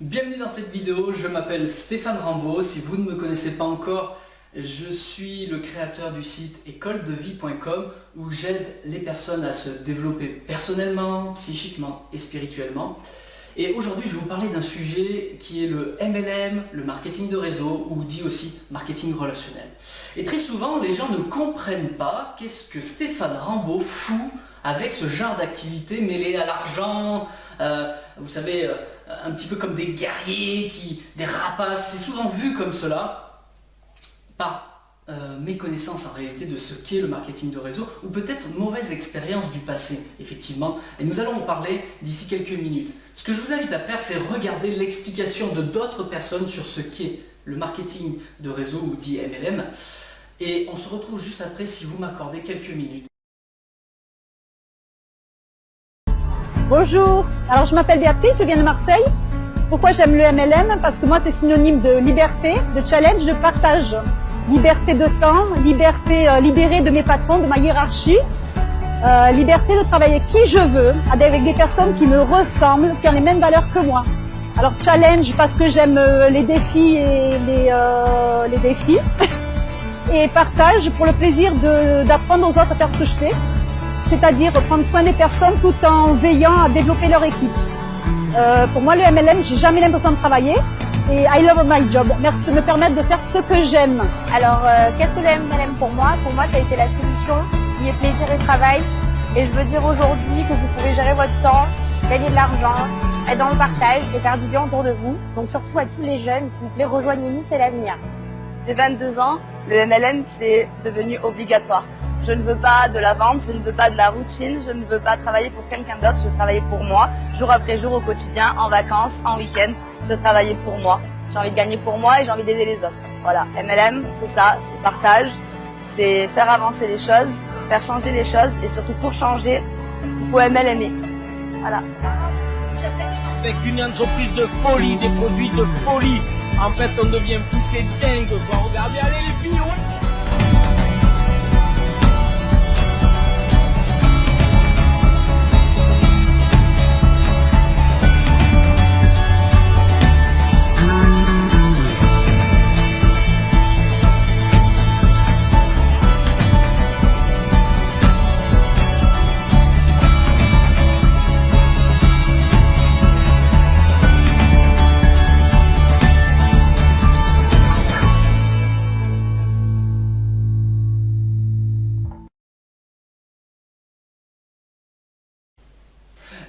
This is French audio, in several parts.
Bienvenue dans cette vidéo, je m'appelle Stéphane Rambaud. Si vous ne me connaissez pas encore, je suis le créateur du site écoledevie.com où j'aide les personnes à se développer personnellement, psychiquement et spirituellement. Et aujourd'hui, je vais vous parler d'un sujet qui est le MLM, le marketing de réseau, ou dit aussi marketing relationnel. Et très souvent, les gens ne comprennent pas qu'est-ce que Stéphane Rambaud fout avec ce genre d'activité mêlée à l'argent, vous savez, un petit peu comme des guerriers, des rapaces. C'est souvent vu comme cela par méconnaissance en réalité de ce qu'est le marketing de réseau, ou peut-être mauvaise expérience du passé, effectivement. Et nous allons en parler d'ici quelques minutes. Ce que je vous invite à faire, c'est regarder l'explication de d'autres personnes sur ce qu'est le marketing de réseau, ou dit MLM. Et on se retrouve juste après si vous m'accordez quelques minutes. Bonjour, alors je m'appelle Béatrice, je viens de Marseille. Pourquoi j'aime le MLM? Parce que moi c'est synonyme de liberté, de challenge, de partage. Liberté de temps, liberté libérée de mes patrons, de ma hiérarchie. Liberté de travailler avec qui je veux, avec des personnes qui me ressemblent, qui ont les mêmes valeurs que moi. Alors challenge parce que j'aime les défis et les défis. Et partage pour le plaisir d'apprendre aux autres à faire ce que je fais. C'est-à-dire prendre soin des personnes tout en veillant à développer leur équipe. Pour moi, le MLM, j'ai jamais l'impression de travailler et I love my job. Merci de me permettre de faire ce que j'aime. Alors, qu'est-ce que le MLM pour moi? Pour moi, ça a été la solution, qui est plaisir et travail. Et je veux dire aujourd'hui que vous pouvez gérer votre temps, gagner de l'argent, être dans le partage et faire du bien autour de vous. Donc surtout à tous les jeunes, s'il vous plaît, rejoignez-nous, c'est l'avenir. J'ai 22 ans, le MLM c'est devenu obligatoire. Je ne veux pas de la vente, je ne veux pas de la routine, je ne veux pas travailler pour quelqu'un d'autre, je veux travailler pour moi, jour après jour au quotidien, en vacances, en week-end, je veux travailler pour moi. J'ai envie de gagner pour moi et j'ai envie d'aider les autres. Voilà, MLM c'est ça, c'est partage, c'est faire avancer les choses, faire changer les choses et surtout pour changer, il faut MLMer. Voilà. Avec une entreprise de folie, des produits de folie, en fait on devient fou, c'est dingue quoi. Regardez, allez les filles, ouais.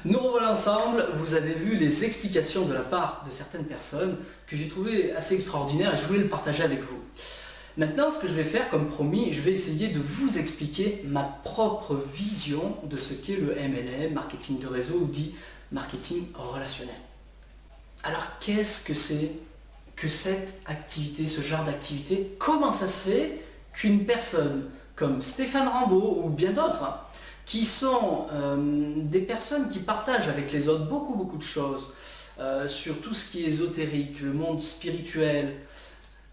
Nous revoilà ensemble, vous avez vu les explications de la part de certaines personnes que j'ai trouvé assez extraordinaires et je voulais le partager avec vous. Maintenant, ce que je vais faire, comme promis, je vais essayer de vous expliquer ma propre vision de ce qu'est le MLM, marketing de réseau, ou dit marketing relationnel. Alors, qu'est-ce que c'est que cette activité, ce genre d'activité? Comment ça se fait qu'une personne comme Stéphane Rambaud ou bien d'autres, qui sont des personnes qui partagent avec les autres beaucoup de choses sur tout ce qui est ésotérique, le monde spirituel,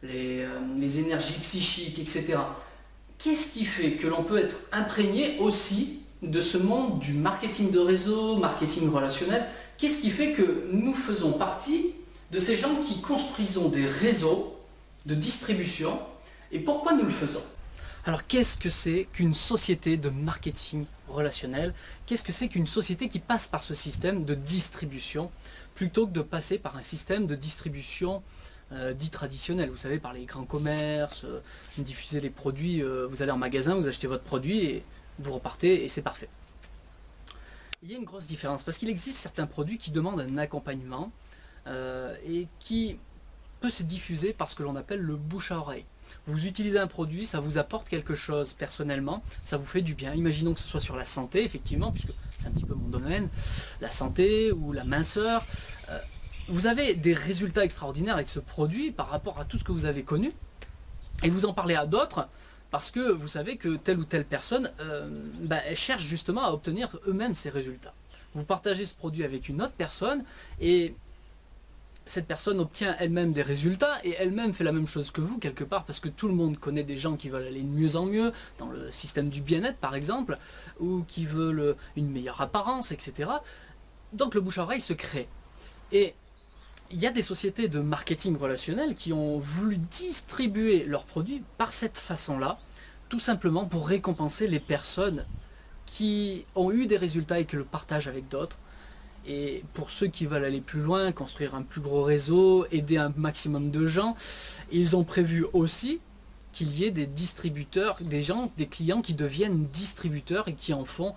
les énergies psychiques, etc. Qu'est-ce qui fait que l'on peut être imprégné aussi de ce monde du marketing de réseau, marketing relationnel? Qu'est-ce qui fait que nous faisons partie de ces gens qui construisons des réseaux de distribution et pourquoi nous le faisons? Alors qu'est-ce que c'est qu'une société de marketing relationnel? Qu'est-ce que c'est qu'une société qui passe par ce système de distribution plutôt que de passer par un système de distribution dit traditionnel? Vous savez, par les grands commerces, diffuser les produits, vous allez en magasin, vous achetez votre produit et vous repartez et c'est parfait. Il y a une grosse différence parce qu'il existe certains produits qui demandent un accompagnement et qui peut se diffuser par ce que l'on appelle le bouche à oreille. Vous utilisez un produit, ça vous apporte quelque chose personnellement, ça vous fait du bien. Imaginons que ce soit sur la santé, effectivement, puisque c'est un petit peu mon domaine, la santé ou la minceur. Vous avez des résultats extraordinaires avec ce produit par rapport à tout ce que vous avez connu, et vous en parlez à d'autres, parce que vous savez que telle ou telle personne elle cherche justement à obtenir eux-mêmes ces résultats. Vous partagez ce produit avec une autre personne, et cette personne obtient elle-même des résultats et elle-même fait la même chose que vous quelque part, parce que tout le monde connaît des gens qui veulent aller de mieux en mieux dans le système du bien-être par exemple, ou qui veulent une meilleure apparence, etc. Donc le bouche à oreille se crée. Et Il y a des sociétés de marketing relationnel qui ont voulu distribuer leurs produits par cette façon-là, tout simplement pour récompenser les personnes qui ont eu des résultats et qui le partagent avec d'autres. Et pour ceux qui veulent aller plus loin, construire un plus gros réseau, aider un maximum de gens, ils ont prévu aussi qu'il y ait des distributeurs, des clients qui deviennent distributeurs et qui en font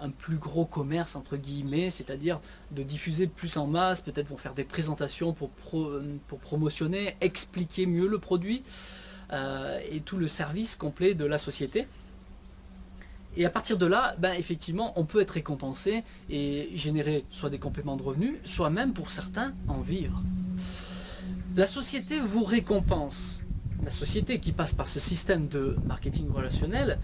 un plus gros commerce entre guillemets, c'est-à-dire de diffuser plus en masse, peut-être vont faire des présentations pour promotionner, expliquer mieux le produit et tout le service complet de la société. Et à partir de là, effectivement, on peut être récompensé et générer soit des compléments de revenus, soit même pour certains en vivre. La société vous récompense. La société qui passe par ce système de marketing relationnel,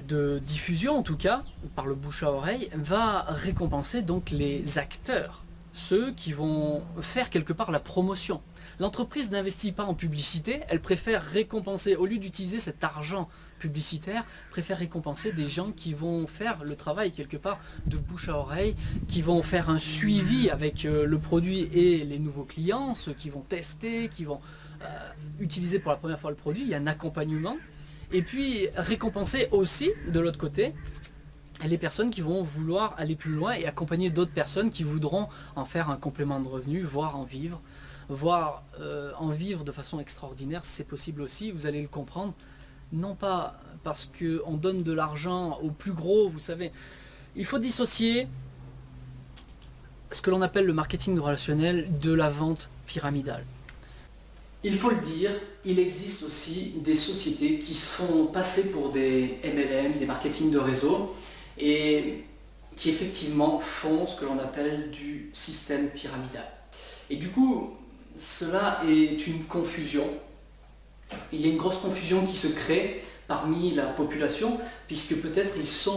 de diffusion en tout cas, par le bouche à oreille, va récompenser donc les acteurs, ceux qui vont faire quelque part la promotion. L'entreprise n'investit pas en publicité, elle préfère récompenser, au lieu d'utiliser cet argent publicitaire, préfère récompenser des gens qui vont faire le travail quelque part de bouche à oreille, qui vont faire un suivi avec le produit et les nouveaux clients, ceux qui vont tester, qui vont utiliser pour la première fois le produit, il y a un accompagnement. Et puis récompenser aussi, de l'autre côté, les personnes qui vont vouloir aller plus loin et accompagner d'autres personnes qui voudront en faire un complément de revenu, voire en vivre de façon extraordinaire, c'est possible aussi, vous allez le comprendre. Non pas parce qu'on donne de l'argent aux plus gros, vous savez, il faut dissocier ce que l'on appelle le marketing relationnel de la vente pyramidale. Il faut le dire, il existe aussi des sociétés qui se font passer pour des MLM, des marketing de réseau, et qui effectivement font ce que l'on appelle du système pyramidal. Et du coup, cela est une confusion. Il y a une grosse confusion qui se crée parmi la population, puisque peut-être ils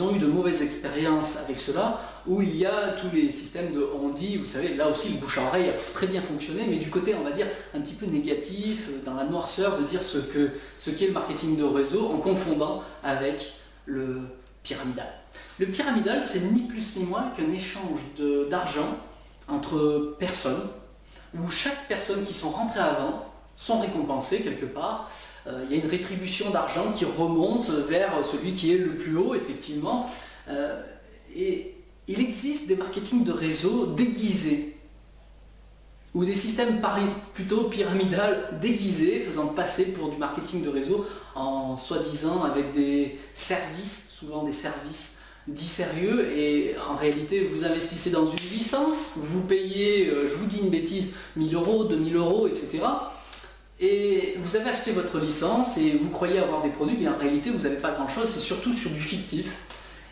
ont eu de mauvaises expériences avec cela, où il y a tous les systèmes de on dit, vous savez, là aussi le bouche à oreille a très bien fonctionné, mais du côté, on va dire, un petit peu négatif, dans la noirceur, de dire ce qu'est le marketing de réseau, en confondant avec le pyramidal. Le pyramidal, c'est ni plus ni moins qu'un échange d'argent entre personnes, où chaque personne qui sont rentrées avant sont récompensées quelque part. Il y a une rétribution d'argent qui remonte vers celui qui est le plus haut, effectivement. Et il existe des marketing de réseau déguisés, ou des systèmes plutôt pyramidales déguisés, faisant passer pour du marketing de réseau, en soi-disant avec des services, souvent des services dits sérieux, et en réalité vous investissez dans une licence, vous payez, je vous dis une bêtise, 1000 euros, 2000 euros, etc. Et vous avez acheté votre licence et vous croyez avoir des produits, mais en réalité vous n'avez pas grand chose, c'est surtout sur du fictif.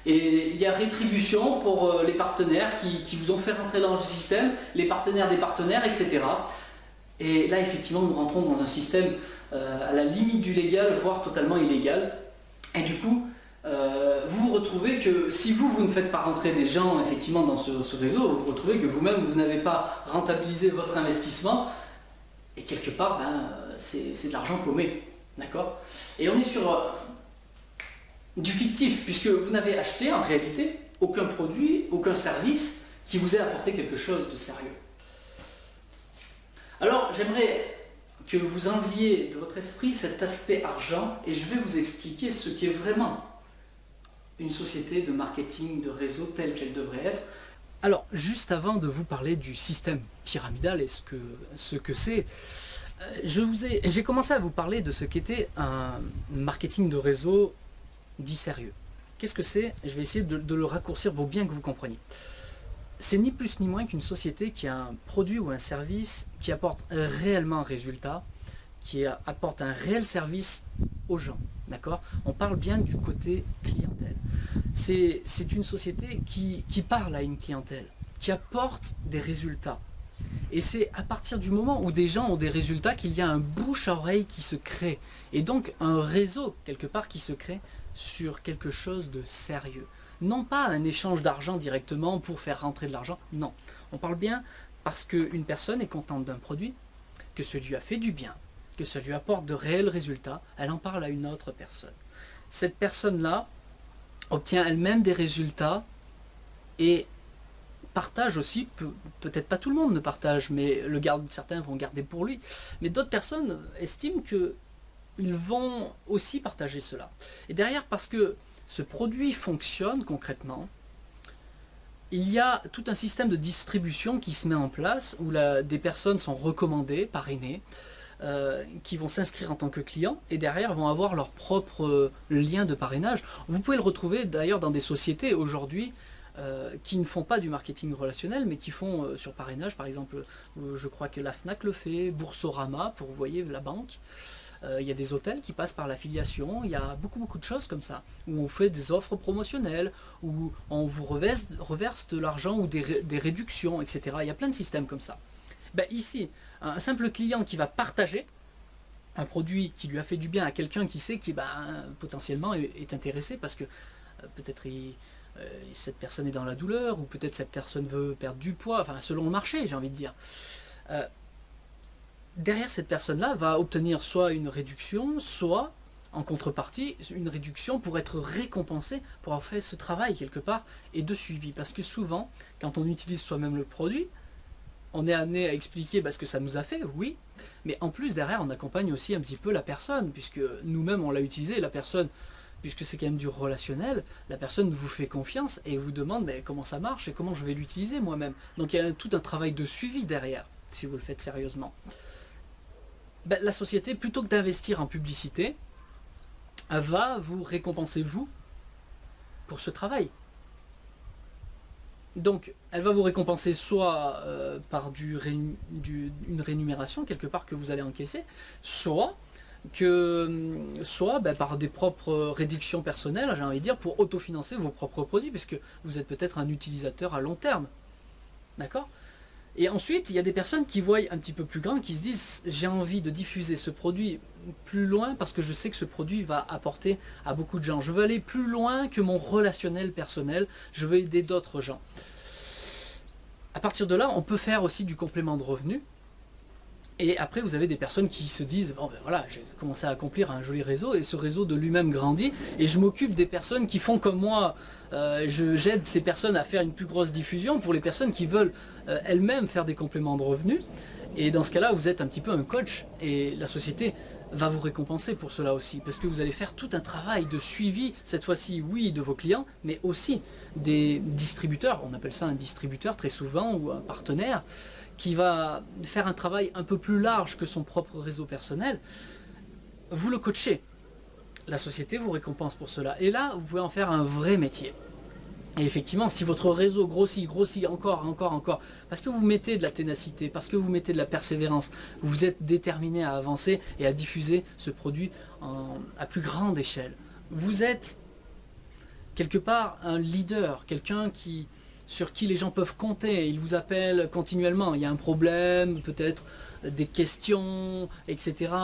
Et il y a rétribution pour les partenaires qui vous ont fait rentrer dans le système, les partenaires des partenaires, etc. Et là effectivement nous rentrons dans un système à la limite du légal, voire totalement illégal. Et du coup, vous vous retrouvez que si vous ne faites pas rentrer des gens effectivement dans ce réseau, vous vous retrouvez que vous-même vous n'avez pas rentabilisé votre investissement. Et quelque part, c'est de l'argent paumé, d'accord? Et on est sur du fictif, puisque vous n'avez acheté en réalité aucun produit, aucun service qui vous ait apporté quelque chose de sérieux. Alors, j'aimerais que vous enleviez de votre esprit cet aspect argent, et je vais vous expliquer ce qu'est vraiment une société de marketing de réseau telle qu'elle devrait être. Alors, juste avant de vous parler du système pyramidal et ce que c'est, j'ai commencé à vous parler de ce qu'était un marketing de réseau dit sérieux. Qu'est-ce que c'est? Je vais essayer de le raccourcir pour bien que vous compreniez. C'est ni plus ni moins qu'une société qui a un produit ou un service qui apporte réellement un résultat, qui apporte un réel service aux gens. D'accord? On parle bien du côté clientèle. C'est une société qui parle à une clientèle, qui apporte des résultats. Et c'est à partir du moment où des gens ont des résultats qu'il y a un bouche à oreille qui se crée. Et donc un réseau, quelque part, qui se crée sur quelque chose de sérieux. Non pas un échange d'argent directement pour faire rentrer de l'argent, non. On parle bien parce qu'une personne est contente d'un produit, que ce lui a fait du bien, que ça lui apporte de réels résultats, elle en parle à une autre personne. Cette personne-là obtient elle-même des résultats et partage aussi, peut-être pas tout le monde ne partage, mais certains vont garder pour lui, mais d'autres personnes estiment qu'ils vont aussi partager cela. Et derrière, parce que ce produit fonctionne concrètement, il y a tout un système de distribution qui se met en place, où des personnes sont recommandées, parrainées, qui vont s'inscrire en tant que clients, et derrière vont avoir leur propre lien de parrainage. Vous pouvez le retrouver d'ailleurs dans des sociétés aujourd'hui qui ne font pas du marketing relationnel, mais qui font sur parrainage, par exemple, je crois que la Fnac le fait, Boursorama, pour vous voyez, la banque. Il y a des hôtels qui passent par l'affiliation, il y a beaucoup de choses comme ça, où on fait des offres promotionnelles, où on vous reverse de l'argent ou des réductions, etc. Il y a plein de systèmes comme ça. Ben ici, un simple client qui va partager un produit qui lui a fait du bien à quelqu'un qui sait qui potentiellement est intéressé, parce que peut-être cette personne est dans la douleur, ou peut-être cette personne veut perdre du poids, enfin selon le marché, j'ai envie de dire. Derrière cette personne-là va obtenir soit une réduction, soit en contrepartie une réduction pour être récompensé pour avoir fait ce travail quelque part et de suivi. Parce que souvent, quand on utilise soi-même le produit, on est amené à expliquer ce que ça nous a fait, oui, mais en plus derrière on accompagne aussi un petit peu la personne, puisque nous-mêmes on l'a utilisé, la personne, puisque c'est quand même du relationnel, la personne vous fait confiance et vous demande comment ça marche et comment je vais l'utiliser moi-même. Donc il y a tout un travail de suivi derrière, si vous le faites sérieusement. La société, plutôt que d'investir en publicité, elle va vous récompenser vous pour ce travail. Donc elle va vous récompenser soit par une rémunération quelque part que vous allez encaisser, soit par des propres réductions personnelles, j'ai envie de dire, pour autofinancer vos propres produits, puisque vous êtes peut-être un utilisateur à long terme. D'accord ? Et ensuite, il y a des personnes qui voient un petit peu plus grand, qui se disent j'ai envie de diffuser ce produit plus loin parce que je sais que ce produit va apporter à beaucoup de gens. Je veux aller plus loin que mon relationnel personnel, je veux aider d'autres gens. À partir de là, on peut faire aussi du complément de revenus. Et après, vous avez des personnes qui se disent bon voilà, j'ai commencé à accomplir un joli réseau et ce réseau de lui-même grandit et je m'occupe des personnes qui font comme moi. J'aide ces personnes à faire une plus grosse diffusion pour les personnes qui veulent elles-mêmes faire des compléments de revenus. Et dans ce cas-là, vous êtes un petit peu un coach et la société va vous récompenser pour cela aussi, parce que vous allez faire tout un travail de suivi, cette fois-ci, oui, de vos clients, mais aussi des distributeurs. On appelle ça un distributeur très souvent, ou un partenaire, qui va faire un travail un peu plus large que son propre réseau personnel. Vous le coachez. La société vous récompense pour cela. Et là, vous pouvez en faire un vrai métier. Et effectivement, si votre réseau grossit encore, parce que vous mettez de la ténacité, parce que vous mettez de la persévérance, vous êtes déterminé à avancer et à diffuser ce produit à plus grande échelle. Vous êtes quelque part un leader, quelqu'un sur qui les gens peuvent compter. Ils vous appellent continuellement, il y a un problème, peut-être des questions, etc.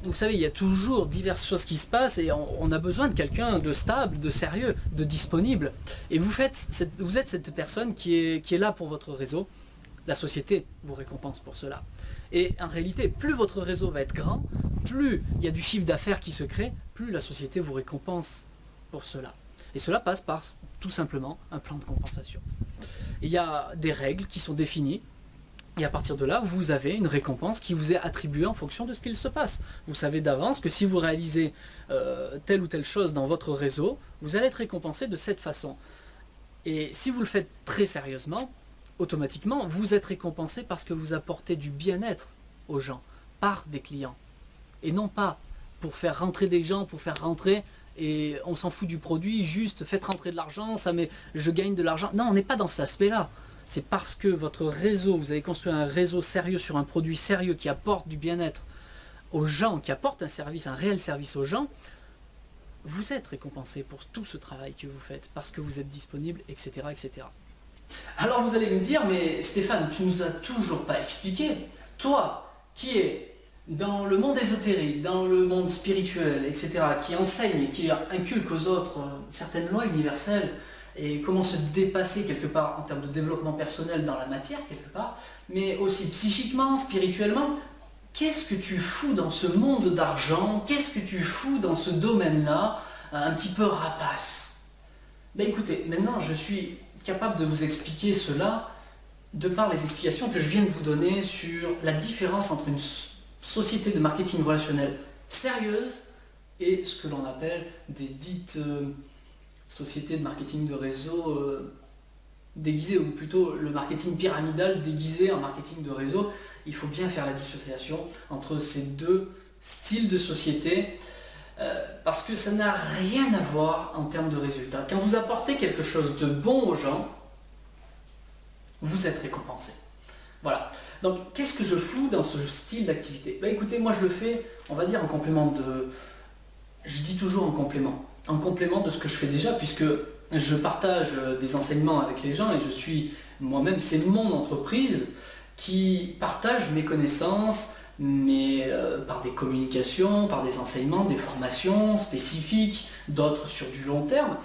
Vous savez, il y a toujours diverses choses qui se passent et on a besoin de quelqu'un de stable, de sérieux, de disponible. Et vous êtes cette personne qui est là pour votre réseau. La société vous récompense pour cela. Et en réalité, plus votre réseau va être grand, plus il y a du chiffre d'affaires qui se crée, plus la société vous récompense pour cela. Et cela passe par tout simplement un plan de compensation. Il y a des règles qui sont définies. Et à partir de là, vous avez une récompense qui vous est attribuée en fonction de ce qu'il se passe. Vous savez d'avance que si vous réalisez telle ou telle chose dans votre réseau, vous allez être récompensé de cette façon. Et si vous le faites très sérieusement, automatiquement, vous êtes récompensé parce que vous apportez du bien-être aux gens, par des clients. Et non pas pour faire rentrer des gens, pour faire rentrer, et on s'en fout du produit, juste faites rentrer de l'argent, je gagne de l'argent. Non, on n'est pas dans cet aspect-là. C'est parce que votre réseau, vous avez construit un réseau sérieux sur un produit sérieux qui apporte du bien-être aux gens, qui apporte un service, un réel service aux gens, vous êtes récompensé pour tout ce travail que vous faites, parce que vous êtes disponible, etc., etc. Alors vous allez me dire, mais Stéphane, tu nous as toujours pas expliqué, toi qui es dans le monde ésotérique, dans le monde spirituel, etc., qui enseigne, qui inculque aux autres certaines lois universelles, et comment se dépasser quelque part en termes de développement personnel dans la matière quelque part, mais aussi psychiquement, spirituellement. Qu'est-ce que tu fous dans ce monde d'argent? Qu'est-ce que tu fous dans ce domaine-là, un petit peu rapace? Ben écoutez, maintenant je suis capable de vous expliquer cela de par les explications que je viens de vous donner sur la différence entre une société de marketing relationnel sérieuse et ce que l'on appelle des dites sociétés de marketing de réseau déguisées, ou plutôt le marketing pyramidal déguisé en marketing de réseau. Il faut bien faire la dissociation entre ces deux styles de société parce que ça n'a rien à voir en termes de résultats. Quand vous apportez quelque chose de bon aux gens, vous êtes récompensé. Voilà. Donc, qu'est-ce que je floue dans ce style d'activité? Écoutez, moi je le fais, on va dire en complément de... Je dis toujours en complément de ce que je fais déjà, puisque je partage des enseignements avec les gens et je suis moi-même, c'est mon entreprise qui partage mes connaissances, par des communications, par des enseignements, des formations spécifiques, d'autres sur du long terme.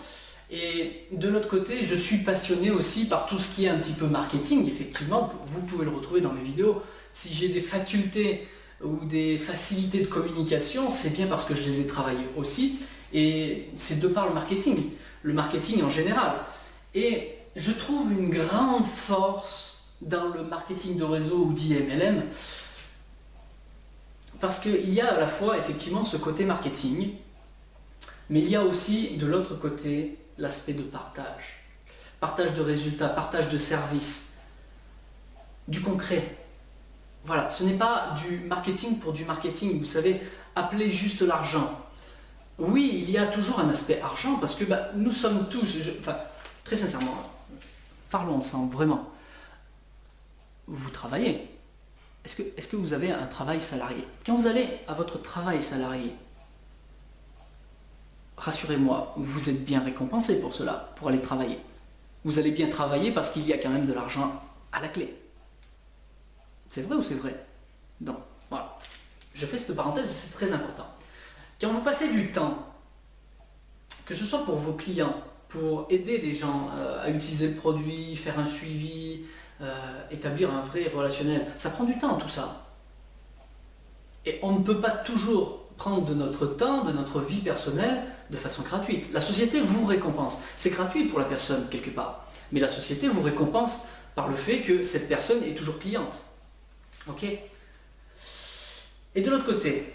Et de l'autre côté, je suis passionné aussi par tout ce qui est un petit peu marketing. Effectivement, vous pouvez le retrouver dans mes vidéos. Si j'ai des facultés ou des facilités de communication, c'est bien parce que je les ai travaillées aussi. Et c'est de par le marketing en général. Et je trouve une grande force dans le marketing de réseau ou d'IMLM, parce qu'il y a à la fois effectivement ce côté marketing, mais il y a aussi de l'autre côté l'aspect de partage. Partage de résultats, partage de services, du concret. Voilà, ce n'est pas du marketing pour du marketing, vous savez, appeler juste l'argent. Oui, il y a toujours un aspect argent, parce que nous sommes tous, très sincèrement, parlons ensemble, vraiment. Vous travaillez. Est-ce que vous avez un travail salarié? Quand vous allez à votre travail salarié, rassurez-moi, vous êtes bien récompensé pour cela, pour aller travailler. Vous allez bien travailler parce qu'il y a quand même de l'argent à la clé. C'est vrai ou c'est vrai? Donc, voilà. Je fais cette parenthèse, c'est très important. Quand vous passez du temps, que ce soit pour vos clients, pour aider des gens à utiliser le produit, faire un suivi, établir un vrai relationnel, ça prend du temps tout ça. Et on ne peut pas toujours prendre de notre temps, de notre vie personnelle, de façon gratuite. La société vous récompense. C'est gratuit pour la personne quelque part, mais la société vous récompense par le fait que cette personne est toujours cliente. Ok? Et de l'autre côté,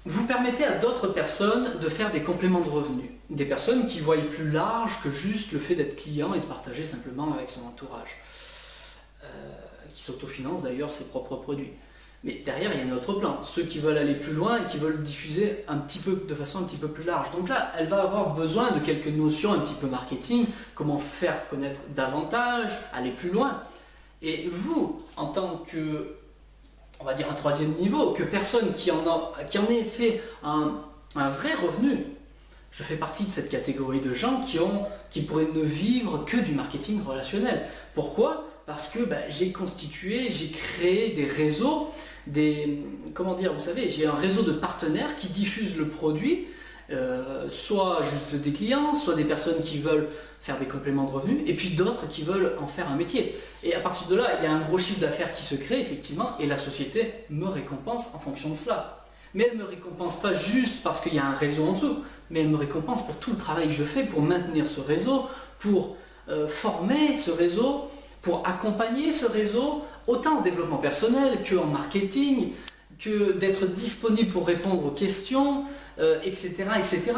vous permettez à d'autres personnes de faire des compléments de revenus. Des personnes qui voient plus large que juste le fait d'être client et de partager simplement avec son entourage. Qui s'autofinancent d'ailleurs ses propres produits. Mais derrière, il y a un autre plan. Ceux qui veulent aller plus loin et qui veulent diffuser de façon un petit peu plus large. Donc là, elle va avoir besoin de quelques notions un petit peu marketing, comment faire connaître davantage, aller plus loin. Et vous, en tant que, on va dire un troisième niveau, que personne qui en ait fait un vrai revenu, je fais partie de cette catégorie de gens qui pourraient ne vivre que du marketing relationnel. Pourquoi ? Parce que j'ai créé des réseaux, vous savez, j'ai un réseau de partenaires qui diffusent le produit, soit juste des clients, soit des personnes qui veulent faire des compléments de revenus, et puis d'autres qui veulent en faire un métier. Et à partir de là, il y a un gros chiffre d'affaires qui se crée, effectivement, et la société me récompense en fonction de cela. Mais elle ne me récompense pas juste parce qu'il y a un réseau en dessous, mais elle me récompense pour tout le travail que je fais pour maintenir ce réseau, pour former ce réseau, pour accompagner ce réseau, autant en développement personnel qu'en marketing, que d'être disponible pour répondre aux questions, etc., etc.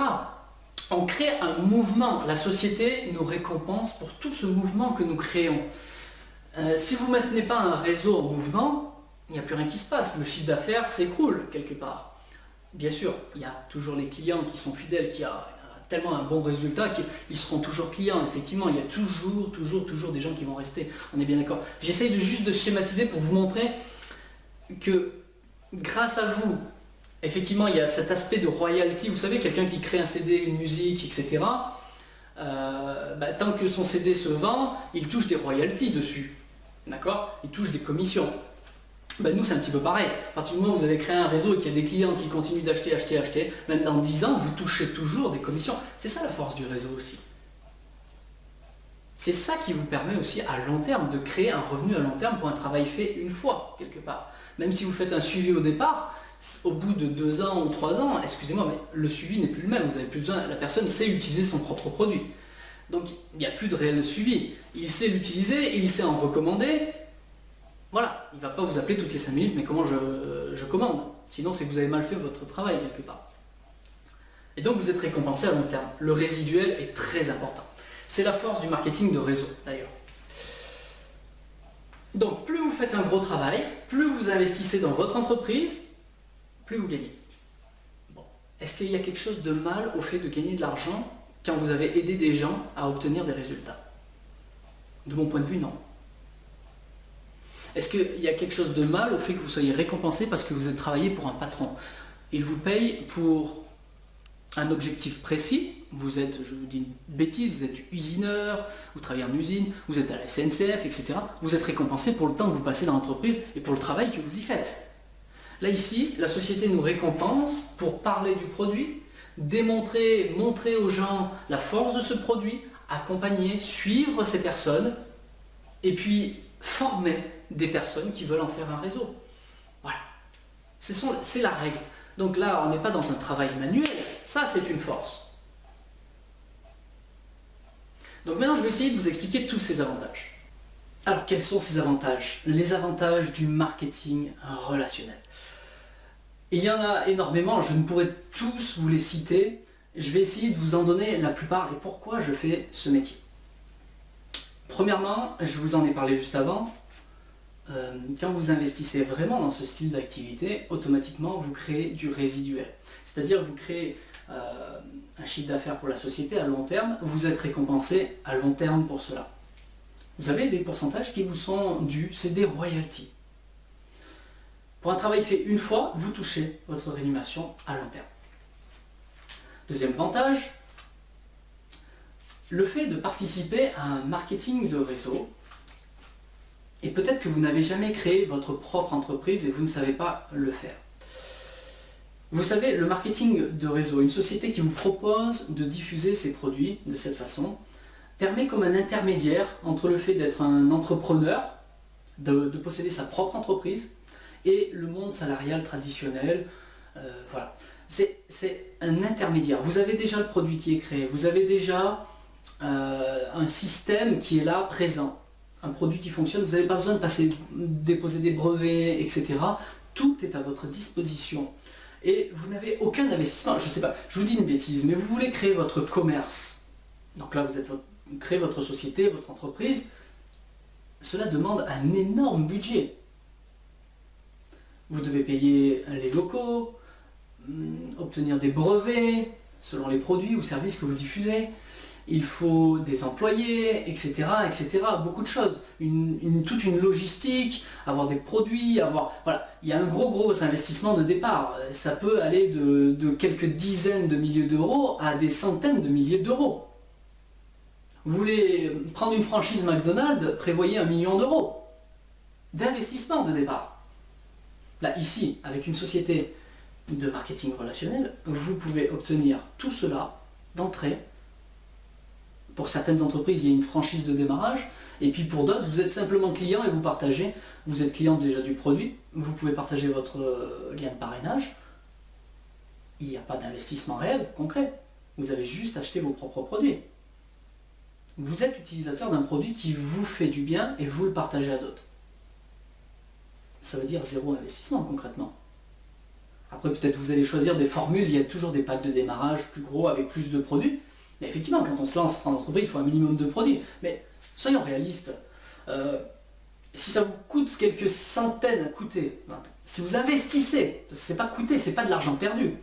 On crée un mouvement. La société nous récompense pour tout ce mouvement que nous créons. Si vous ne maintenez pas un réseau en mouvement, il n'y a plus rien qui se passe. Le chiffre d'affaires s'écroule quelque part. Bien sûr, il y a toujours les clients qui sont fidèles, qui ont tellement un bon résultat qu'ils seront toujours clients. Effectivement, il y a toujours des gens qui vont rester. On est bien d'accord. J'essaye juste de schématiser pour vous montrer que grâce à vous, effectivement, il y a cet aspect de royalty. Vous savez, quelqu'un qui crée un CD, une musique, etc. Tant que son CD se vend, il touche des royalties dessus. D'accord? Il touche des commissions. Nous, c'est un petit peu pareil. À partir du moment où vous avez créé un réseau et qu'il y a des clients qui continuent d'acheter, même dans 10 ans, vous touchez toujours des commissions. C'est ça la force du réseau aussi. C'est ça qui vous permet aussi à long terme de créer un revenu à long terme pour un travail fait une fois, quelque part. Même si vous faites un suivi au départ, au bout de 2 ans ou 3 ans, excusez-moi, mais le suivi n'est plus le même. Vous n'avez plus besoin, la personne sait utiliser son propre produit. Donc il n'y a plus de réel suivi. Il sait l'utiliser, il sait en recommander. Voilà, il ne va pas vous appeler toutes les 5 minutes, mais comment je commande? Sinon c'est que vous avez mal fait votre travail quelque part. Et donc vous êtes récompensé à long terme. Le résiduel est très important. C'est la force du marketing de réseau d'ailleurs. Donc plus vous faites un gros travail, plus vous investissez dans votre entreprise, plus vous gagnez. Bon. Est-ce qu'il y a quelque chose de mal au fait de gagner de l'argent quand vous avez aidé des gens à obtenir des résultats? De mon point de vue, non. Est-ce qu'il y a quelque chose de mal au fait que vous soyez récompensé parce que vous avez travaillé pour un patron? Il vous paye pour un objectif précis. Vous êtes, je vous dis une bêtise, vous êtes usineur, vous travaillez en usine, vous êtes à la SNCF, etc. Vous êtes récompensé pour le temps que vous passez dans l'entreprise et pour le travail que vous y faites. Là ici, la société nous récompense pour parler du produit, montrer aux gens la force de ce produit, accompagner, suivre ces personnes et puis former des personnes qui veulent en faire un réseau. Voilà. C'est la règle. Donc là, on n'est pas dans un travail manuel, ça c'est une force. Donc maintenant, je vais essayer de vous expliquer tous ces avantages. Alors, quels sont ces avantages? Les avantages du marketing relationnel. Il y en a énormément, je ne pourrai tous vous les citer. Je vais essayer de vous en donner la plupart et pourquoi je fais ce métier. Premièrement, je vous en ai parlé juste avant, quand vous investissez vraiment dans ce style d'activité, automatiquement vous créez du résiduel. C'est-à-dire que vous créez un chiffre d'affaires pour la société à long terme, vous êtes récompensé à long terme pour cela. Vous avez des pourcentages qui vous sont dus, c'est des royalties. Pour un travail fait une fois, vous touchez votre rémunération à long terme. Deuxième avantage, le fait de participer à un marketing de réseau, et peut-être que vous n'avez jamais créé votre propre entreprise et vous ne savez pas le faire. Vous savez, le marketing de réseau, une société qui vous propose de diffuser ses produits de cette façon, permet comme un intermédiaire entre le fait d'être un entrepreneur, de posséder sa propre entreprise, et le monde salarial traditionnel. Voilà. C'est un intermédiaire. Vous avez déjà le produit qui est créé, vous avez déjà un système qui est là, présent. Un produit qui fonctionne, vous n'avez pas besoin de déposer des brevets, etc. Tout est à votre disposition. Et vous n'avez aucun investissement. Je ne sais pas, je vous dis une bêtise, mais vous voulez créer votre commerce. Donc là, vous créez votre société, votre entreprise. Cela demande un énorme budget. Vous devez payer les locaux, obtenir des brevets selon les produits ou services que vous diffusez. Il faut des employés, etc., etc. Beaucoup de choses. Toute une logistique, avoir des produits, voilà. Il y a un gros investissement de départ. Ça peut aller de quelques dizaines de milliers d'euros à des centaines de milliers d'euros. Vous voulez prendre une franchise McDonald's, prévoyez 1 million d'euros d'investissement de départ. Là, ici, avec une société de marketing relationnel, vous pouvez obtenir tout cela d'entrée. Pour certaines entreprises, il y a une franchise de démarrage, et puis pour d'autres, vous êtes simplement client et vous partagez, vous êtes client déjà du produit, vous pouvez partager votre lien de parrainage, il n'y a pas d'investissement réel, concret, vous avez juste acheté vos propres produits. Vous êtes utilisateur d'un produit qui vous fait du bien et vous le partagez à d'autres. Ça veut dire 0 investissement concrètement. Après peut-être vous allez choisir des formules, il y a toujours des packs de démarrage plus gros avec plus de produits. Mais effectivement, quand on se lance en entreprise, il faut un minimum de produits. Mais soyons réalistes. Si ça vous coûte quelques centaines à coûter, si vous investissez, parce que c'est pas coûter, c'est pas de l'argent perdu.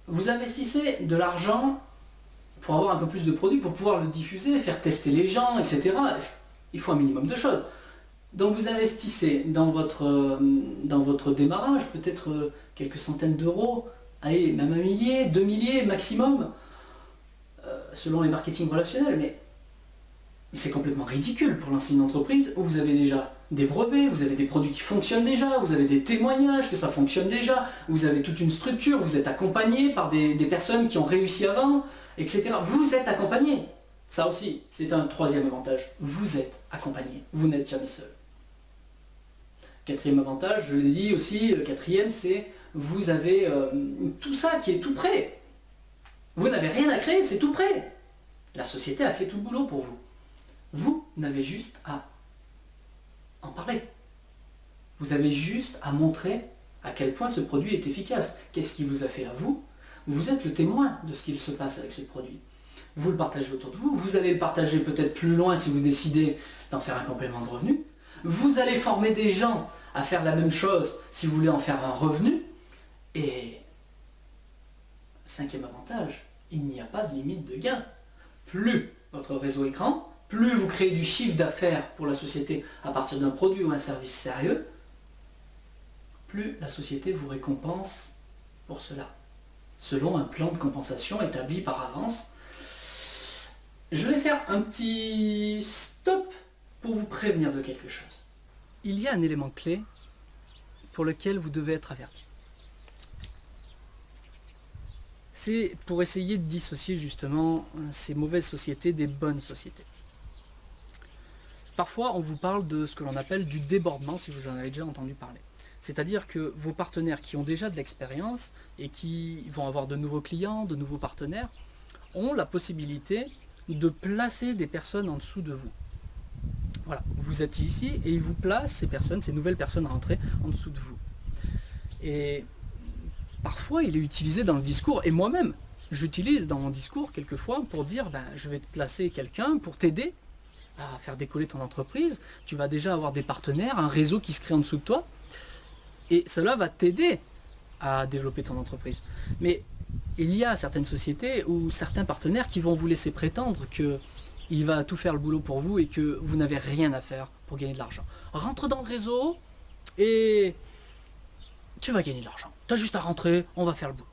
Vous investissez de l'argent pour avoir un peu plus de produits, pour pouvoir le diffuser, faire tester les gens, etc. Il faut un minimum de choses. Donc vous investissez dans votre démarrage, peut-être quelques centaines d'euros, allez, même 1 millier, 2 milliers maximum, selon les marketing relationnels, mais c'est complètement ridicule pour lancer une entreprise où vous avez déjà des brevets, vous avez des produits qui fonctionnent déjà, vous avez des témoignages que ça fonctionne déjà, vous avez toute une structure, vous êtes accompagné par des personnes qui ont réussi avant, etc. Vous êtes accompagné. Ça aussi, c'est un troisième avantage. Vous êtes accompagné, vous n'êtes jamais seul. Quatrième avantage, je l'ai dit aussi, le quatrième, c'est vous avez tout ça qui est tout prêt. Vous n'avez rien à créer, c'est tout prêt. La société a fait tout le boulot pour vous. Vous n'avez juste à en parler. Vous avez juste à montrer à quel point ce produit est efficace. Qu'est-ce qui vous a fait à vous? Vous êtes le témoin de ce qu'il se passe avec ce produit. Vous le partagez autour de vous, vous allez le partager peut-être plus loin si vous décidez d'en faire un complément de revenu. Vous allez former des gens à faire la même chose si vous voulez en faire un revenu. Et cinquième avantage, il n'y a pas de limite de gain. Plus votre réseau est grand, plus vous créez du chiffre d'affaires pour la société à partir d'un produit ou un service sérieux, plus la société vous récompense pour cela, selon un plan de compensation établi par avance. Je vais faire un petit stop pour vous prévenir de quelque chose. Il y a un élément clé pour lequel vous devez être averti. C'est pour essayer de dissocier justement ces mauvaises sociétés des bonnes sociétés. Parfois, on vous parle de ce que l'on appelle du débordement, si vous en avez déjà entendu parler. C'est-à-dire que vos partenaires qui ont déjà de l'expérience et qui vont avoir de nouveaux clients, de nouveaux partenaires, ont la possibilité de placer des personnes en dessous de vous. Voilà, vous êtes ici et ils vous placent ces personnes, ces nouvelles personnes rentrées en dessous de vous. Et parfois, il est utilisé dans le discours, et moi-même, j'utilise dans mon discours quelquefois pour dire je vais te placer quelqu'un pour t'aider à faire décoller ton entreprise. Tu vas déjà avoir des partenaires, un réseau qui se crée en dessous de toi, et cela va t'aider à développer ton entreprise. Mais il y a certaines sociétés ou certains partenaires qui vont vous laisser prétendre qu'il va tout faire le boulot pour vous et que vous n'avez rien à faire pour gagner de l'argent. Rentre dans le réseau et tu vas gagner de l'argent. Tu as juste à rentrer, on va faire le boulot.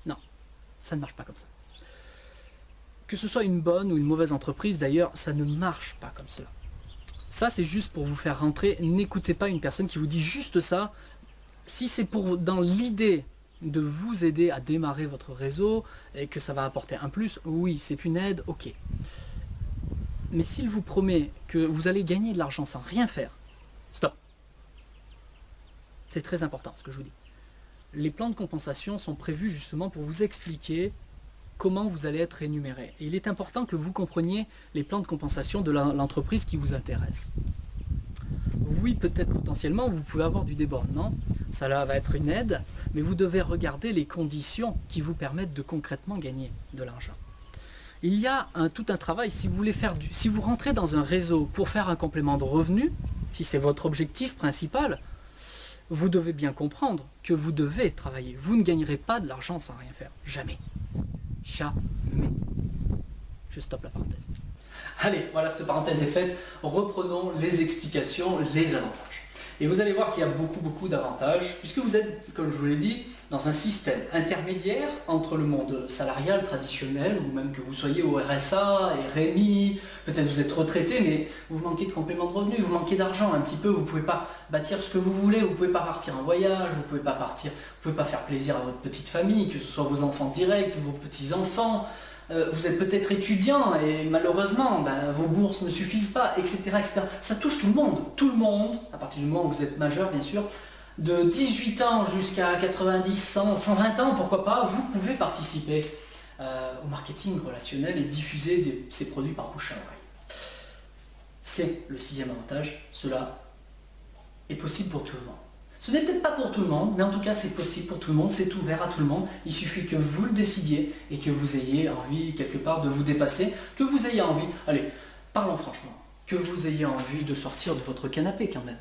Non, ça ne marche pas comme ça. Que ce soit une bonne ou une mauvaise entreprise, d'ailleurs, ça ne marche pas comme cela. Ça, c'est juste pour vous faire rentrer. N'écoutez pas une personne qui vous dit juste ça. Si c'est dans l'idée de vous aider à démarrer votre réseau et que ça va apporter un plus, oui, c'est une aide, ok. Mais s'il vous promet que vous allez gagner de l'argent sans rien faire, stop. C'est très important ce que je vous dis. Les plans de compensation sont prévus justement pour vous expliquer comment vous allez être rémunéré. Et il est important que vous compreniez les plans de compensation de l'entreprise qui vous intéresse. Oui, peut-être potentiellement, vous pouvez avoir du débordement, ça là va être une aide, mais vous devez regarder les conditions qui vous permettent de concrètement gagner de l'argent. Il y a tout un travail, si vous rentrez dans un réseau pour faire un complément de revenu, si c'est votre objectif principal, vous devez bien comprendre que vous devez travailler. Vous ne gagnerez pas de l'argent sans rien faire. Jamais. Jamais. Je stoppe la parenthèse. Allez, voilà, cette parenthèse est faite. Reprenons les explications, les avantages. Et vous allez voir qu'il y a beaucoup d'avantages, puisque vous êtes, comme je vous l'ai dit, dans un système intermédiaire entre le monde salarial traditionnel, ou même que vous soyez au RSA, RMI, peut-être vous êtes retraité, mais vous manquez de complément de revenu, vous manquez d'argent un petit peu, vous ne pouvez pas bâtir ce que vous voulez, vous ne pouvez pas partir en voyage, vous ne pouvez pas faire plaisir à votre petite famille, que ce soit vos enfants directs, vos petits-enfants. Vous êtes peut-être étudiant et malheureusement vos bourses ne suffisent pas, etc., etc. Ça touche tout le monde, à partir du moment où vous êtes majeur bien sûr, de 18 ans jusqu'à 90, 100, 120 ans, pourquoi pas, vous pouvez participer au marketing relationnel et diffuser ces produits par bouche à oreille. C'est le 6e avantage, cela est possible pour tout le monde. Ce n'est peut-être pas pour tout le monde, mais en tout cas c'est possible pour tout le monde, c'est ouvert à tout le monde. Il suffit que vous le décidiez et que vous ayez envie quelque part de vous dépasser, que vous ayez envie, allez, parlons franchement, que vous ayez envie de sortir de votre canapé quand même.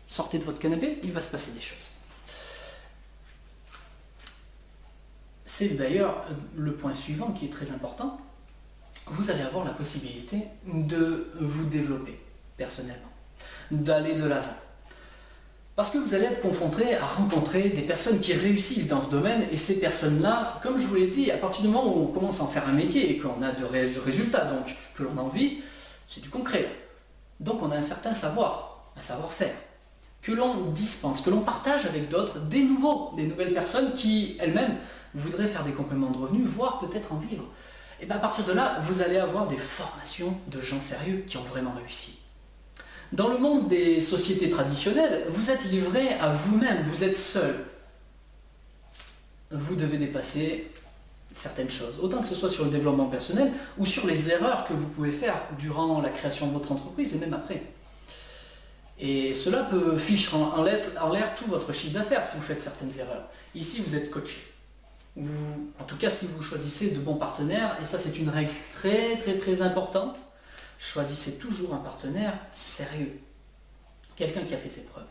Sortez de votre canapé, il va se passer des choses. C'est d'ailleurs le point suivant qui est très important. Vous allez avoir la possibilité de vous développer personnellement, d'aller de l'avant. Parce que vous allez être confronté à rencontrer des personnes qui réussissent dans ce domaine, et ces personnes-là, comme je vous l'ai dit, à partir du moment où on commence à en faire un métier et qu'on a de résultats, donc que l'on a envie, c'est du concret. Donc on a un certain savoir, un savoir-faire, que l'on dispense, que l'on partage avec d'autres, des nouvelles personnes qui elles-mêmes voudraient faire des compléments de revenus, voire peut-être en vivre. Et bien à partir de là, vous allez avoir des formations de gens sérieux qui ont vraiment réussi. Dans le monde des sociétés traditionnelles, vous êtes livré à vous-même, vous êtes seul. Vous devez dépasser certaines choses, autant que ce soit sur le développement personnel ou sur les erreurs que vous pouvez faire durant la création de votre entreprise et même après. Et cela peut ficher en l'air tout votre chiffre d'affaires si vous faites certaines erreurs. Ici, vous êtes coaché. En tout cas, si vous choisissez de bons partenaires, et ça c'est une règle très importante, choisissez toujours un partenaire sérieux. Quelqu'un qui a fait ses preuves.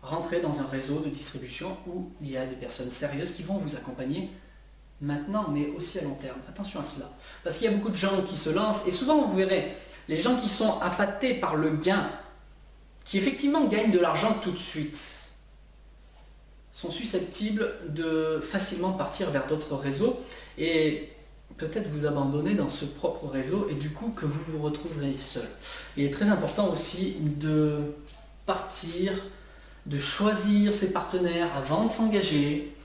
Rentrez dans un réseau de distribution où il y a des personnes sérieuses qui vont vous accompagner maintenant, mais aussi à long terme. Attention à cela. Parce qu'il y a beaucoup de gens qui se lancent, et souvent vous verrez, les gens qui sont appâtés par le gain, qui effectivement gagnent de l'argent tout de suite, sont susceptibles de facilement partir vers d'autres réseaux et peut-être vous abandonner dans ce propre réseau et du coup que vous vous retrouverez seul. Il est très important aussi de partir, de choisir ses partenaires avant de s'engager.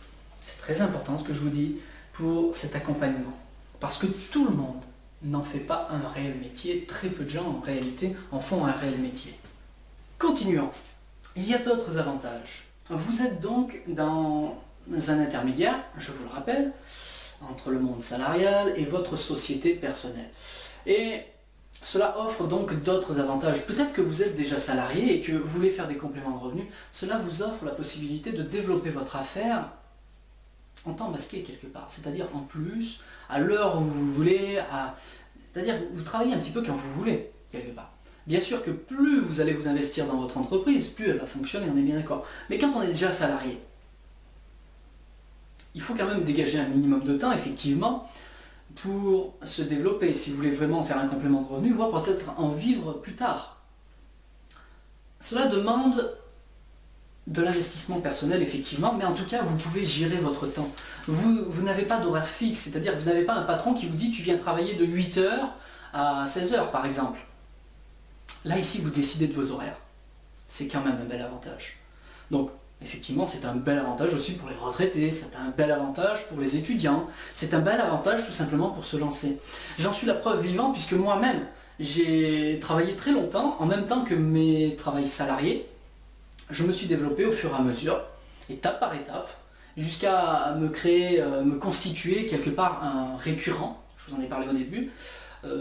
C'est très important ce que je vous dis pour cet accompagnement. Parce que tout le monde n'en fait pas un réel métier. Très peu de gens en réalité en font un réel métier. Continuons. Il y a d'autres avantages. Vous êtes donc dans un intermédiaire, je vous le rappelle, entre le monde salarial et votre société personnelle. Et cela offre donc d'autres avantages. Peut-être que vous êtes déjà salarié et que vous voulez faire des compléments de revenus. Cela vous offre la possibilité de développer votre affaire en temps masqué quelque part. C'est-à-dire en plus, à l'heure où vous voulez, c'est-à-dire que vous travaillez un petit peu quand vous voulez, quelque part. Bien sûr que plus vous allez vous investir dans votre entreprise, plus elle va fonctionner, on est bien d'accord. Mais quand on est déjà salarié, il faut quand même dégager un minimum de temps, effectivement, pour se développer, si vous voulez vraiment faire un complément de revenu, voire peut-être en vivre plus tard. Cela demande de l'investissement personnel, effectivement, mais en tout cas, vous pouvez gérer votre temps. Vous n'avez pas d'horaire fixe, c'est-à-dire que vous n'avez pas un patron qui vous dit « tu viens travailler de 8h à 16h » par exemple. Là, ici, vous décidez de vos horaires. C'est quand même un bel avantage. Donc, effectivement, c'est un bel avantage aussi pour les retraités, c'est un bel avantage pour les étudiants, c'est un bel avantage tout simplement pour se lancer. J'en suis la preuve vivante puisque moi-même, j'ai travaillé très longtemps, en même temps que mes travails salariés. Je me suis développé au fur et à mesure, étape par étape, jusqu'à me constituer quelque part un récurrent, je vous en ai parlé au début,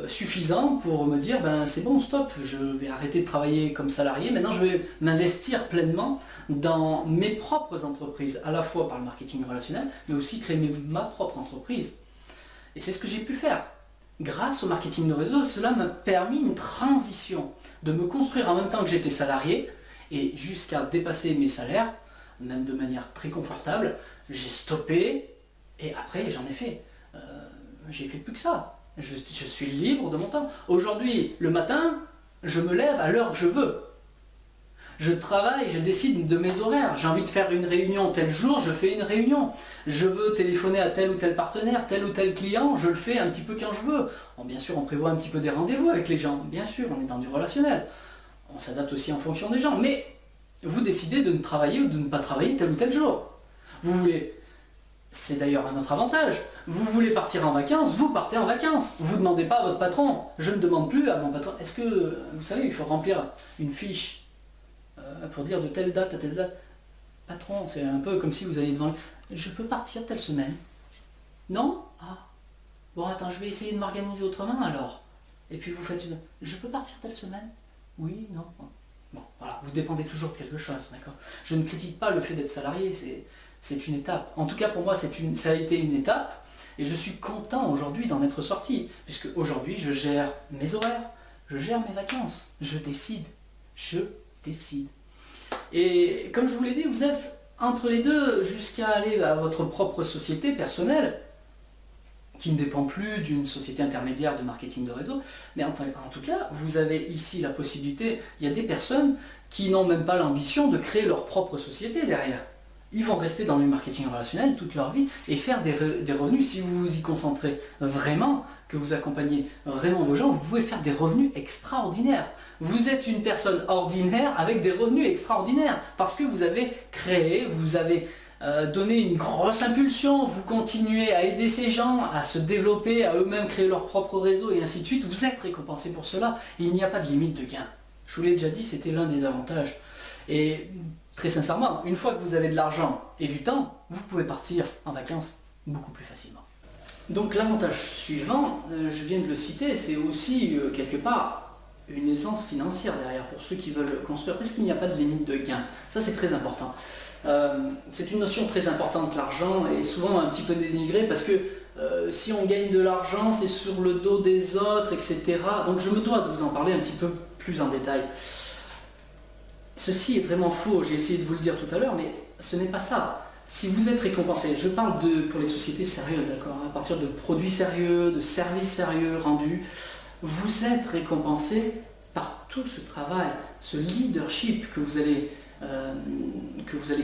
suffisant pour me dire ben c'est bon, stop, je vais arrêter de travailler comme salarié, maintenant je vais m'investir pleinement dans mes propres entreprises, à la fois par le marketing relationnel, mais aussi créer ma propre entreprise. Et c'est ce que j'ai pu faire. Grâce au marketing de réseau, cela m'a permis une transition, de me construire en même temps que j'étais salarié, et jusqu'à dépasser mes salaires, même de manière très confortable, j'ai stoppé, et après j'en ai fait. J'ai fait plus que ça. Je suis libre de mon temps. Aujourd'hui, le matin, je me lève à l'heure que je veux. Je travaille, je décide de mes horaires. J'ai envie de faire une réunion tel jour, je fais une réunion. Je veux téléphoner à tel ou tel partenaire, tel ou tel client, je le fais un petit peu quand je veux. Bon, bien sûr, on prévoit un petit peu des rendez-vous avec les gens. Bien sûr, on est dans du relationnel. On s'adapte aussi en fonction des gens. Mais vous décidez de ne travailler ou de ne pas travailler tel ou tel jour. Vous voulez... C'est d'ailleurs un autre avantage. Vous voulez partir en vacances, vous partez en vacances. Vous ne demandez pas à votre patron. Je ne demande plus à mon patron. Est-ce que, vous savez, il faut remplir une fiche pour dire de telle date à telle date. Patron, c'est un peu comme si vous alliez devant lui. Je peux partir telle semaine. Non? Ah. Bon, attends, je vais essayer de m'organiser autrement alors. Et puis vous faites une... Je peux partir telle semaine? Oui, non. Bon, voilà, vous dépendez toujours de quelque chose, d'accord? Je ne critique pas le fait d'être salarié, c'est une étape. En tout cas, pour moi, ça a été une étape, et je suis content aujourd'hui d'en être sorti, puisque aujourd'hui, je gère mes horaires, je gère mes vacances, je décide. Et comme je vous l'ai dit, vous êtes entre les deux jusqu'à aller à votre propre société personnelle, qui ne dépend plus d'une société intermédiaire de marketing de réseau, mais en tout cas, vous avez ici la possibilité, il y a des personnes qui n'ont même pas l'ambition de créer leur propre société derrière. Ils vont rester dans le marketing relationnel toute leur vie et faire des revenus. Si vous vous y concentrez vraiment, que vous accompagnez vraiment vos gens, vous pouvez faire des revenus extraordinaires. Vous êtes une personne ordinaire avec des revenus extraordinaires parce que vous avez créé, vous avez donné une grosse impulsion, vous continuez à aider ces gens à se développer, à eux-mêmes créer leur propre réseau et ainsi de suite. Vous êtes récompensé pour cela. Il n'y a pas de limite de gain. Je vous l'ai déjà dit, c'était l'un des avantages. Et très sincèrement, une fois que vous avez de l'argent et du temps, vous pouvez partir en vacances beaucoup plus facilement. Donc l'avantage suivant, je viens de le citer, c'est aussi quelque part une aisance financière derrière pour ceux qui veulent construire, parce qu'il n'y a pas de limite de gain. Ça c'est très important. C'est une notion très importante, l'argent, et souvent un petit peu dénigrée parce que si on gagne de l'argent, c'est sur le dos des autres, etc. Donc je me dois de vous en parler un petit peu plus en détail. Ceci est vraiment faux, j'ai essayé de vous le dire tout à l'heure, mais ce n'est pas ça. Si vous êtes récompensé, je parle pour les sociétés sérieuses, d'accord, à partir de produits sérieux, de services sérieux rendus, vous êtes récompensé par tout ce travail, ce leadership que vous allez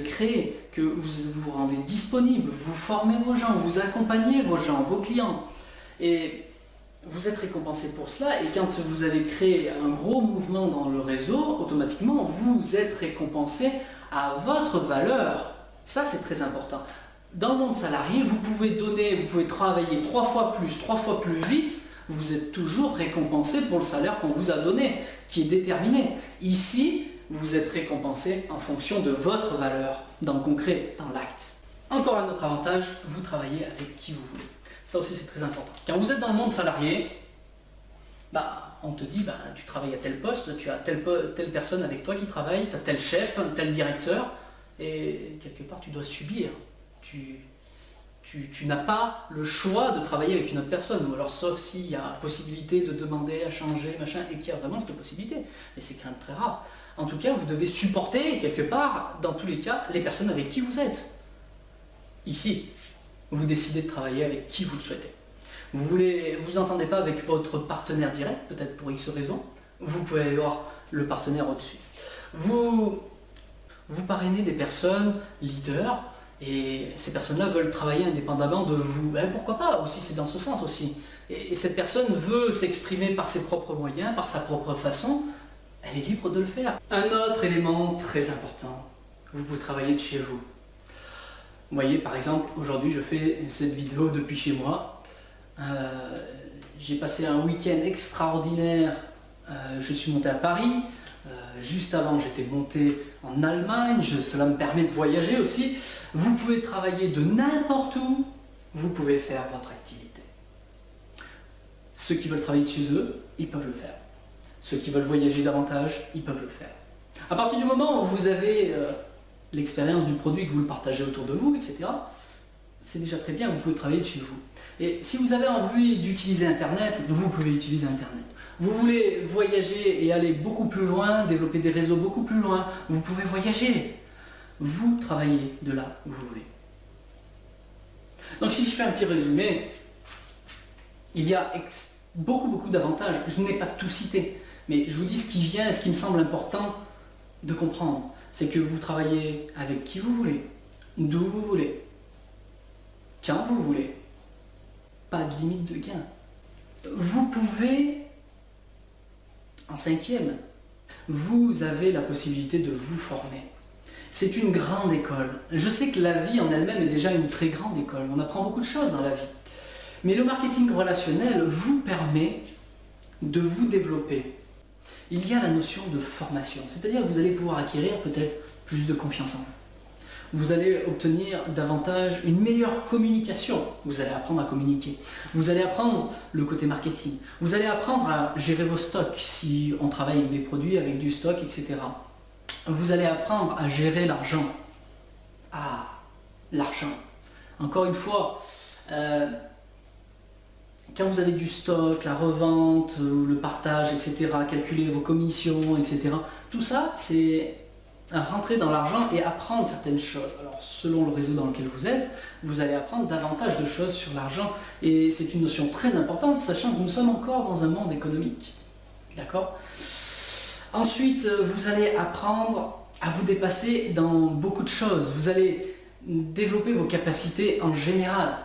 créer, que vous vous rendez disponible, vous formez vos gens, vous accompagnez vos gens, vos clients. Et vous êtes récompensé pour cela, et quand vous avez créé un gros mouvement dans le réseau, automatiquement vous êtes récompensé à votre valeur. Ça c'est très important. Dans le monde salarié, vous pouvez donner, vous pouvez travailler 3 fois plus vite, vous êtes toujours récompensé pour le salaire qu'on vous a donné, qui est déterminé. Ici, vous êtes récompensé en fonction de votre valeur, dans le concret, dans l'acte. Encore un autre avantage, vous travaillez avec qui vous voulez. Ça aussi c'est très important. Quand vous êtes dans le monde salarié, on te dit tu travailles à tel poste, tu as telle personne avec toi qui travaille, tu as tel chef, tel directeur, et quelque part tu dois subir. Tu n'as pas le choix de travailler avec une autre personne, ou alors sauf s'il y a possibilité de demander à changer, machin, et qu'il y a vraiment cette possibilité. Mais c'est quand même très rare. En tout cas, vous devez supporter quelque part, dans tous les cas, les personnes avec qui vous êtes. Ici, vous décidez de travailler avec qui vous le souhaitez. Vous n'entendez pas avec votre partenaire direct, peut-être pour X raison, vous pouvez aller voir le partenaire au-dessus. Vous parrainez des personnes leaders, et ces personnes-là veulent travailler indépendamment de vous. Pourquoi pas aussi, c'est dans ce sens aussi. Et cette personne veut s'exprimer par ses propres moyens, par sa propre façon, elle est libre de le faire. Un autre élément très important, vous pouvez travailler de chez vous. Vous voyez, par exemple, aujourd'hui je fais cette vidéo depuis chez moi. J'ai passé un week-end extraordinaire, je suis monté à Paris. Juste avant, j'étais monté en Allemagne, cela me permet de voyager aussi. Vous pouvez travailler de n'importe où, vous pouvez faire votre activité. Ceux qui veulent travailler de chez eux, ils peuvent le faire. Ceux qui veulent voyager davantage, ils peuvent le faire. À partir du moment où vous avez l'expérience du produit, que vous le partagez autour de vous, etc., c'est déjà très bien, vous pouvez travailler de chez vous. Et si vous avez envie d'utiliser Internet, vous pouvez utiliser Internet. Vous voulez voyager et aller beaucoup plus loin, développer des réseaux beaucoup plus loin, vous pouvez voyager. Vous travaillez de là où vous voulez. Donc si je fais un petit résumé, il y a beaucoup d'avantages. Je n'ai pas tout cité, mais je vous dis ce qui vient, ce qui me semble important de comprendre. C'est que vous travaillez avec qui vous voulez, d'où vous voulez, quand vous voulez. Pas de limite de gain. Vous pouvez, en 5e, vous avez la possibilité de vous former. C'est une grande école. Je sais que la vie en elle-même est déjà une très grande école. On apprend beaucoup de choses dans la vie. Mais le marketing relationnel vous permet de vous développer. Il y a la notion de formation, c'est-à-dire que vous allez pouvoir acquérir peut-être plus de confiance en vous. Vous allez obtenir davantage une meilleure communication. Vous allez apprendre à communiquer. Vous allez apprendre le côté marketing. Vous allez apprendre à gérer vos stocks si on travaille avec des produits, avec du stock, etc. Vous allez apprendre à gérer l'argent. Ah, l'argent. Encore une fois, quand vous avez du stock, la revente, le partage, etc., calculer vos commissions, etc., tout ça, c'est rentrer dans l'argent et apprendre certaines choses. Alors, selon le réseau dans lequel vous êtes, vous allez apprendre davantage de choses sur l'argent. Et c'est une notion très importante, sachant que nous sommes encore dans un monde économique. D'accord ? Ensuite, vous allez apprendre à vous dépasser dans beaucoup de choses. Vous allez développer vos capacités en général.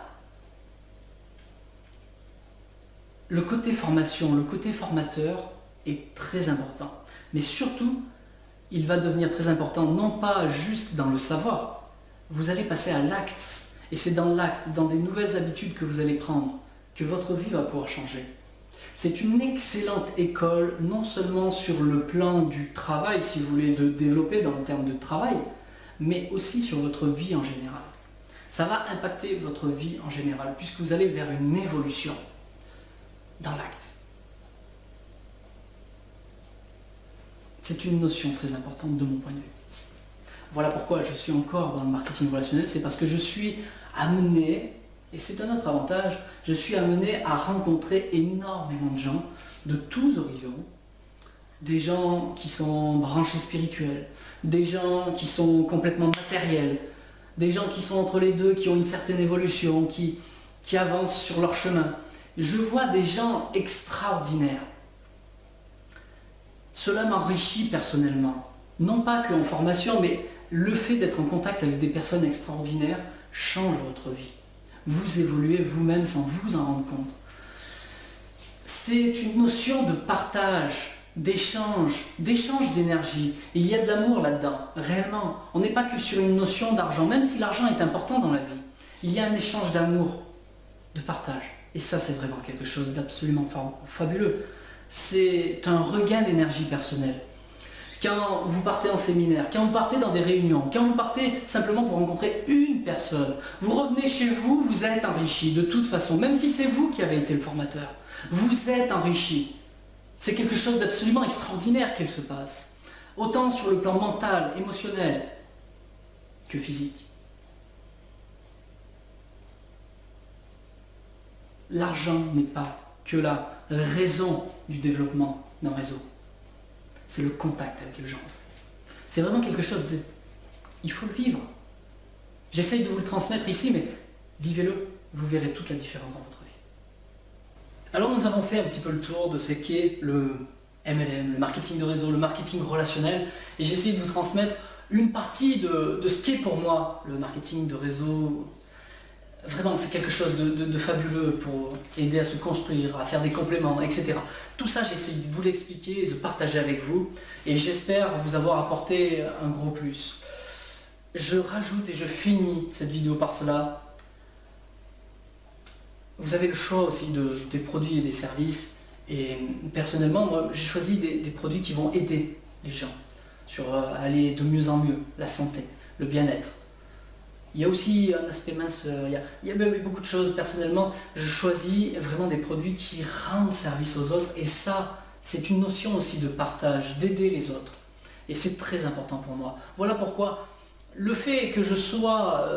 Le côté formation, le côté formateur est très important. Mais surtout, il va devenir très important, non pas juste dans le savoir, vous allez passer à l'acte. Et c'est dans l'acte, dans des nouvelles habitudes que vous allez prendre, que votre vie va pouvoir changer. C'est une excellente école, non seulement sur le plan du travail, si vous voulez le développer dans le terme de travail, mais aussi sur votre vie en général. ça va impacter votre vie en général, puisque vous allez vers une évolution dans l'acte. C'est une notion très importante de mon point de vue. Voilà pourquoi je suis encore dans le marketing relationnel, c'est parce que je suis amené, et c'est un autre avantage, je suis amené à rencontrer énormément de gens de tous horizons, des gens qui sont branchés spirituels, des gens qui sont complètement matériels, des gens qui sont entre les deux, qui ont une certaine évolution, qui avancent sur leur chemin. Je vois des gens extraordinaires. Cela m'enrichit personnellement. Non pas qu'en formation, mais le fait d'être en contact avec des personnes extraordinaires change votre vie. Vous évoluez vous-même sans vous en rendre compte. C'est une notion de partage, d'échange d'énergie. Il y a de l'amour là-dedans, réellement. On n'est pas que sur une notion d'argent, même si l'argent est important dans la vie. Il y a un échange d'amour, de partage. Et ça, c'est vraiment quelque chose d'absolument fabuleux. C'est un regain d'énergie personnelle. Quand vous partez en séminaire, quand vous partez dans des réunions, quand vous partez simplement pour rencontrer une personne, vous revenez chez vous, vous êtes enrichi de toute façon, même si c'est vous qui avez été le formateur. Vous êtes enrichi. C'est quelque chose d'absolument extraordinaire qu'il se passe. Autant sur le plan mental, émotionnel, que physique. L'argent n'est pas que la raison du développement d'un réseau. C'est le contact avec les gens. C'est vraiment quelque chose de... Il faut le vivre. J'essaye de vous le transmettre ici, mais vivez-le. Vous verrez toute la différence dans votre vie. Alors nous avons fait un petit peu le tour de ce qu'est le MLM, le marketing de réseau, le marketing relationnel, et j'ai essayé de vous transmettre une partie de ce qu'est pour moi le marketing de réseau. Vraiment, c'est quelque chose de fabuleux pour aider à se construire, à faire des compléments, etc. Tout ça, j'ai essayé de vous l'expliquer et de partager avec vous, et j'espère vous avoir apporté un gros plus. Je rajoute et je finis cette vidéo par cela. Vous avez le choix aussi des produits et des services, et personnellement, moi, j'ai choisi des produits qui vont aider les gens sur aller de mieux en mieux, la santé, le bien-être. Il y a aussi un aspect minceur, il y a même beaucoup de choses. Personnellement, je choisis vraiment des produits qui rendent service aux autres, et ça, c'est une notion aussi de partage, d'aider les autres. Et c'est très important pour moi. Voilà pourquoi le fait que je sois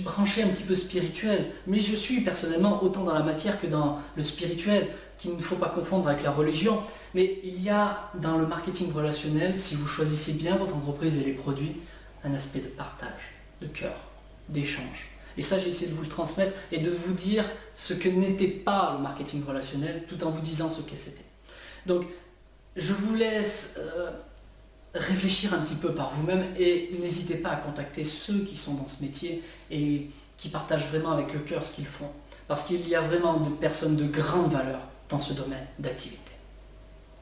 branché un petit peu spirituel, mais je suis personnellement autant dans la matière que dans le spirituel, qu'il ne faut pas confondre avec la religion, mais il y a dans le marketing relationnel, si vous choisissez bien votre entreprise et les produits, un aspect de partage, de cœur, d'échange. Et ça, j'ai essayé de vous le transmettre et de vous dire ce que n'était pas le marketing relationnel, tout en vous disant ce que c'était. Donc, je vous laisse réfléchir un petit peu par vous-même, et n'hésitez pas à contacter ceux qui sont dans ce métier et qui partagent vraiment avec le cœur ce qu'ils font. Parce qu'il y a vraiment de personnes de grande valeur dans ce domaine d'activité.